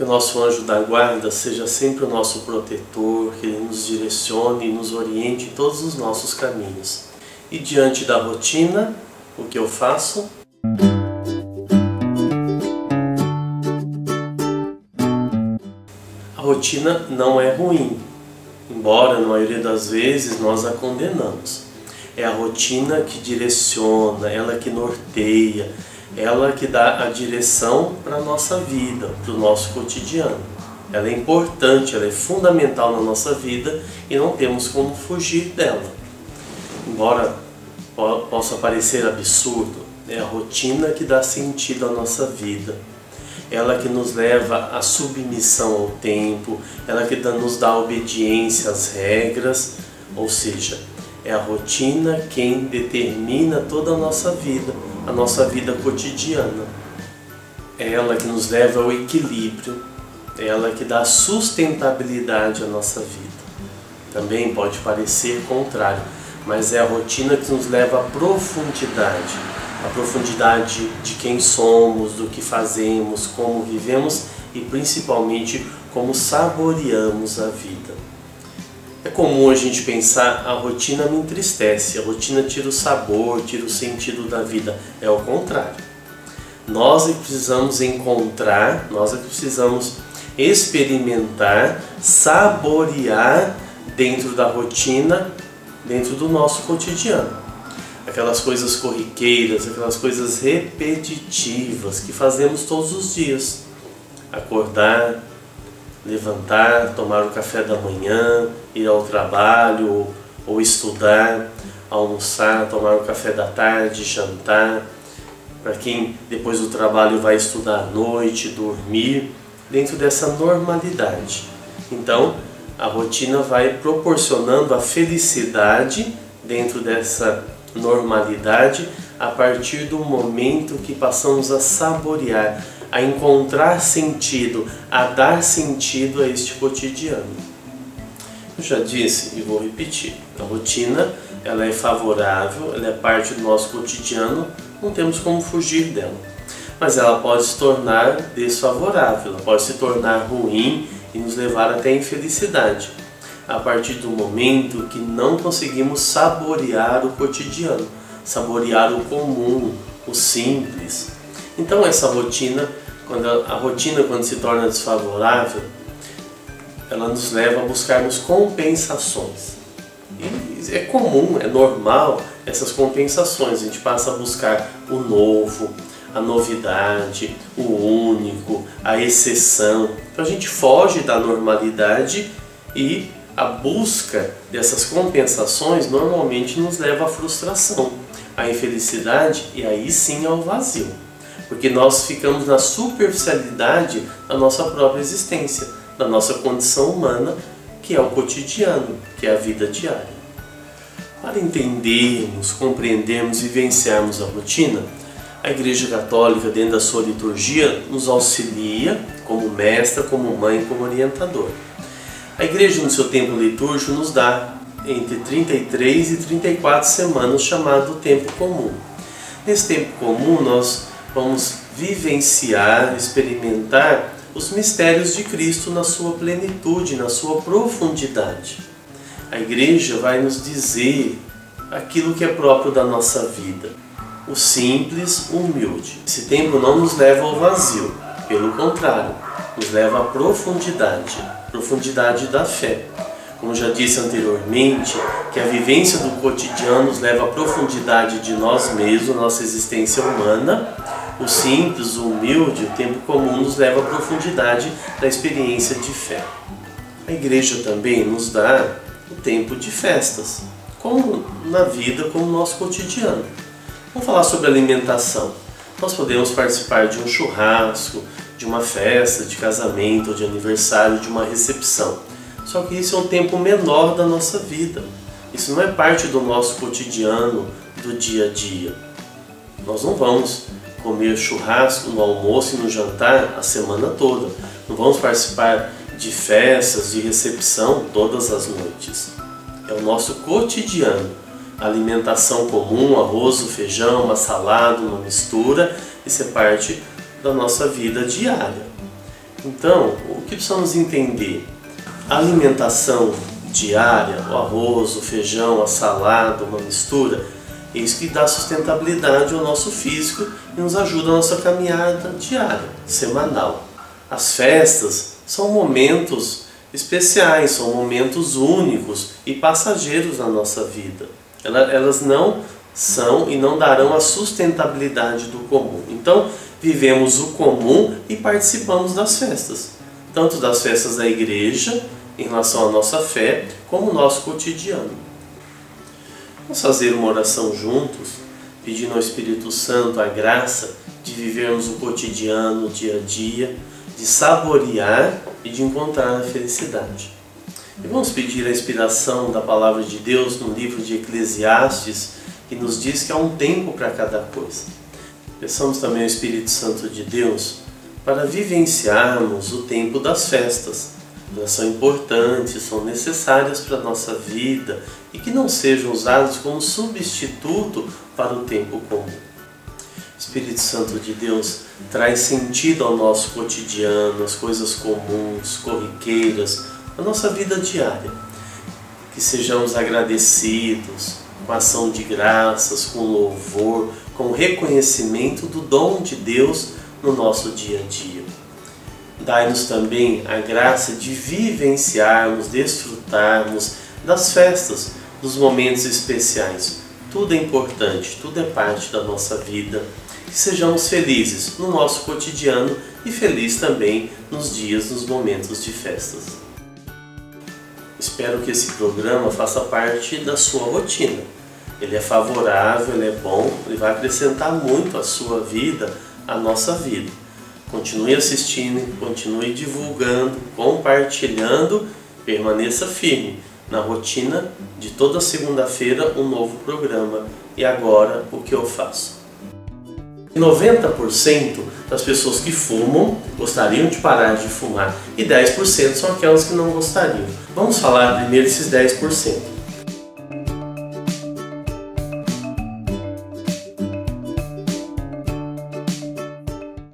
Que o nosso anjo da guarda seja sempre o nosso protetor, que ele nos direcione e nos oriente em todos os nossos caminhos. E diante da rotina, o que eu faço? A rotina não é ruim, embora na maioria das vezes nós a condenamos. É a rotina que direciona, ela que norteia, ela que dá a direção para a nossa vida, para o nosso cotidiano. Ela é importante, ela é fundamental na nossa vida e não temos como fugir dela. Embora possa parecer absurdo, é a rotina que dá sentido à nossa vida. Ela que nos leva à submissão ao tempo, ela que nos dá obediência às regras, ou seja, é a rotina quem determina toda a nossa vida cotidiana. É ela que nos leva ao equilíbrio, é ela que dá sustentabilidade à nossa vida. Também pode parecer contrário, mas é a rotina que nos leva à profundidade. A profundidade de quem somos, do que fazemos, como vivemos e principalmente como saboreamos a vida. É comum a gente pensar, a rotina me entristece, a rotina tira o sabor, tira o sentido da vida. É o contrário. Nós é que precisamos encontrar, nós é que precisamos experimentar, saborear dentro da rotina, dentro do nosso cotidiano. Aquelas coisas corriqueiras, aquelas coisas repetitivas que fazemos todos os dias. Acordar, levantar, tomar o café da manhã, ir ao trabalho ou estudar, almoçar, tomar o café da tarde, jantar. Para quem depois do trabalho vai estudar à noite, dormir, dentro dessa normalidade. Então, a rotina vai proporcionando a felicidade dentro dessa normalidade a partir do momento que passamos a saborear, a encontrar sentido, a dar sentido a este cotidiano. Eu já disse e vou repetir, a rotina ela é favorável, ela é parte do nosso cotidiano, não temos como fugir dela. Mas ela pode se tornar desfavorável, ela pode se tornar ruim e nos levar até a infelicidade, a partir do momento que não conseguimos saborear o cotidiano, saborear o comum, o simples. Então essa rotina, quando se torna desfavorável, ela nos leva a buscarmos compensações. E é comum, é normal essas compensações, a gente passa a buscar o novo, a novidade, o único, a exceção. Então a gente foge da normalidade e a busca dessas compensações normalmente nos leva à frustração, à infelicidade e aí sim ao vazio. Porque nós ficamos na superficialidade da nossa própria existência, da nossa condição humana, que é o cotidiano, que é a vida diária. Para entendermos, compreendermos e vivenciarmos a rotina, a Igreja Católica, dentro da sua liturgia, nos auxilia como mestra, como mãe, como orientador. A Igreja, no seu tempo litúrgico, nos dá entre 33 e 34 semanas, chamado tempo comum. Nesse tempo comum, nós vamos vivenciar, experimentar os mistérios de Cristo na sua plenitude, na sua profundidade. A Igreja vai nos dizer aquilo que é próprio da nossa vida, o simples, o humilde. Esse tempo não nos leva ao vazio, pelo contrário, nos leva à profundidade da fé. Como já disse anteriormente, que a vivência do cotidiano nos leva à profundidade de nós mesmos, nossa existência humana. O simples, o humilde, o tempo comum nos leva à profundidade da experiência de fé. A Igreja também nos dá o tempo de festas, como na vida, como no nosso cotidiano. Vamos falar sobre alimentação. Nós podemos participar de um churrasco, de uma festa, de casamento, de aniversário, de uma recepção. Só que isso é um tempo menor da nossa vida. Isso não é parte do nosso cotidiano, do dia a dia. Nós não vamos comer churrasco no almoço e no jantar a semana toda. Não vamos participar de festas, de recepção todas as noites. É o nosso cotidiano. A alimentação comum, arroz, o feijão, uma salada, uma mistura, isso é parte da nossa vida diária. Então, o que precisamos entender? A alimentação diária, o arroz, o feijão, a salada, uma mistura, é isso que dá sustentabilidade ao nosso físico e nos ajuda a nossa caminhada diária, semanal. As festas são momentos especiais, são momentos únicos e passageiros na nossa vida. Elas não são e não darão a sustentabilidade do comum. Então, vivemos o comum e participamos das festas, tanto das festas da igreja, em relação à nossa fé, como o nosso cotidiano. Vamos fazer uma oração juntos, pedindo ao Espírito Santo a graça de vivermos o cotidiano, o dia a dia, de saborear e de encontrar a felicidade. E vamos pedir a inspiração da Palavra de Deus no livro de Eclesiastes, que nos diz que há um tempo para cada coisa. Peçamos também ao Espírito Santo de Deus para vivenciarmos o tempo das festas. Elas são importantes, são necessárias para a nossa vida e que não sejam usadas como substituto para o tempo comum. Espírito Santo de Deus traz sentido ao nosso cotidiano, às coisas comuns, corriqueiras, à nossa vida diária. Que sejamos agradecidos, com ação de graças, com louvor, com reconhecimento do dom de Deus no nosso dia a dia. Dai-nos também a graça de vivenciarmos, desfrutarmos das festas, dos momentos especiais. Tudo é importante, tudo é parte da nossa vida. Que sejamos felizes no nosso cotidiano e felizes também nos dias, nos momentos de festas. Espero que esse programa faça parte da sua rotina. Ele é favorável, ele é bom, ele vai acrescentar muito à sua vida, à nossa vida. Continue assistindo, continue divulgando, compartilhando, permaneça firme na rotina de toda segunda-feira um novo programa. E agora, o que eu faço? 90% das pessoas que fumam gostariam de parar de fumar e 10% são aquelas que não gostariam. Vamos falar primeiro desses 10%.